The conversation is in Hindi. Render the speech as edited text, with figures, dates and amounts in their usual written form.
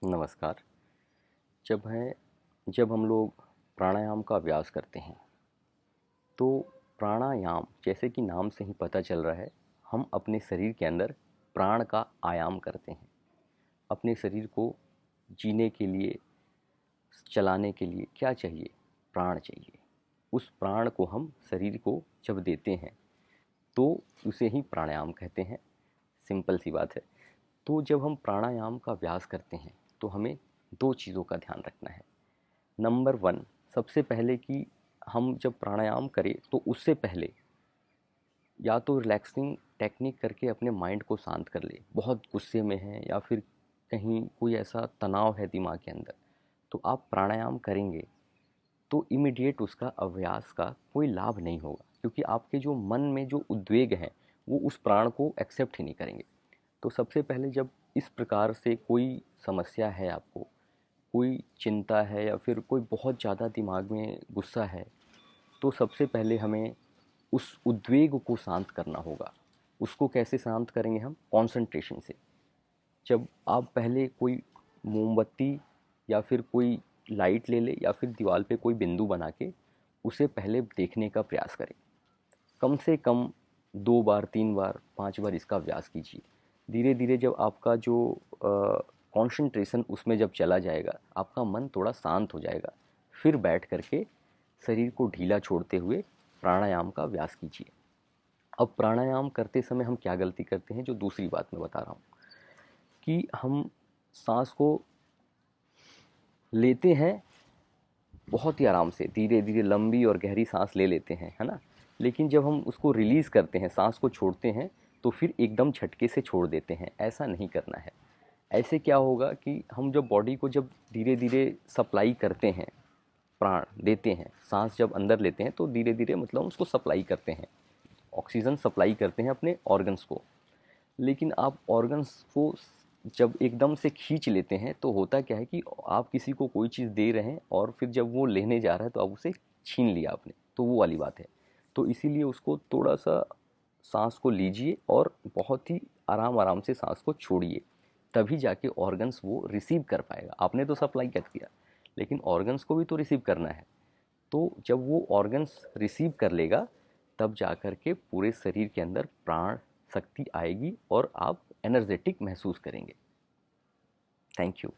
नमस्कार। जब हम लोग प्राणायाम का अभ्यास करते हैं तो प्राणायाम जैसे कि नाम से ही पता चल रहा है, हम अपने शरीर के अंदर प्राण का आयाम करते हैं। अपने शरीर को जीने के लिए, चलाने के लिए क्या चाहिए? प्राण चाहिए। उस प्राण को हम शरीर को जब देते हैं तो उसे ही प्राणायाम कहते हैं। सिंपल सी बात है। तो जब हम प्राणायाम का अभ्यास करते हैं तो हमें दो चीज़ों का ध्यान रखना है। नंबर वन, सबसे पहले कि हम जब प्राणायाम करें तो उससे पहले या तो रिलैक्सिंग टेक्निक करके अपने माइंड को शांत कर ले। बहुत गुस्से में है या फिर कहीं कोई ऐसा तनाव है दिमाग के अंदर, तो आप प्राणायाम करेंगे तो इमीडिएट उसका अभ्यास का कोई लाभ नहीं होगा, क्योंकि आपके जो मन में जो उद्वेग हैं वो उस प्राण को एक्सेप्ट ही नहीं करेंगे। तो सबसे पहले जब इस प्रकार से कोई समस्या है, आपको कोई चिंता है या फिर कोई बहुत ज़्यादा दिमाग में गुस्सा है, तो सबसे पहले हमें उस उद्वेग को शांत करना होगा। उसको कैसे शांत करेंगे? हम कंसंट्रेशन से। जब आप पहले कोई मोमबत्ती या फिर कोई लाइट ले ले या फिर दीवार पे कोई बिंदु बना के उसे पहले देखने का प्रयास करें। कम से कम 2 बार, 3 बार, 5 बार इसका अभ्यास कीजिए। धीरे धीरे जब आपका जो कंसंट्रेशन उसमें जब चला जाएगा, आपका मन थोड़ा शांत हो जाएगा, फिर बैठ करके शरीर को ढीला छोड़ते हुए प्राणायाम का अभ्यास कीजिए। अब प्राणायाम करते समय हम क्या गलती करते हैं, जो दूसरी बात मैं बता रहा हूँ, कि हम सांस को लेते हैं बहुत ही आराम से, धीरे धीरे लंबी और गहरी सांस ले लेते हैं, है ना। लेकिन जब हम उसको रिलीज़ करते हैं, सांस को छोड़ते हैं, तो फिर एकदम झटके से छोड़ देते हैं। ऐसा नहीं करना है। ऐसे क्या होगा कि हम जब बॉडी को जब धीरे धीरे सप्लाई करते हैं, प्राण देते हैं, सांस जब अंदर लेते हैं तो धीरे धीरे मतलब उसको सप्लाई करते हैं, ऑक्सीजन सप्लाई करते हैं अपने ऑर्गन्स को। लेकिन आप ऑर्गन्स को जब एकदम से खींच लेते हैं तो होता क्या है कि आप किसी को कोई चीज़ दे रहे हैं और फिर जब वो लेने जा रहा है तो आप उसे छीन लिया आपने, तो वो वाली बात है। तो इसीलिए उसको थोड़ा सा सांस को लीजिए और बहुत ही आराम आराम से सांस को छोड़िए, तभी जाके ऑर्गन्स वो रिसीव कर पाएगा। आपने तो सप्लाई कर दिया, लेकिन ऑर्गन्स को भी तो रिसीव करना है। तो जब वो ऑर्गन्स रिसीव कर लेगा, तब जा कर के पूरे शरीर के अंदर प्राण शक्ति आएगी और आप एनर्जेटिक महसूस करेंगे। Thank you.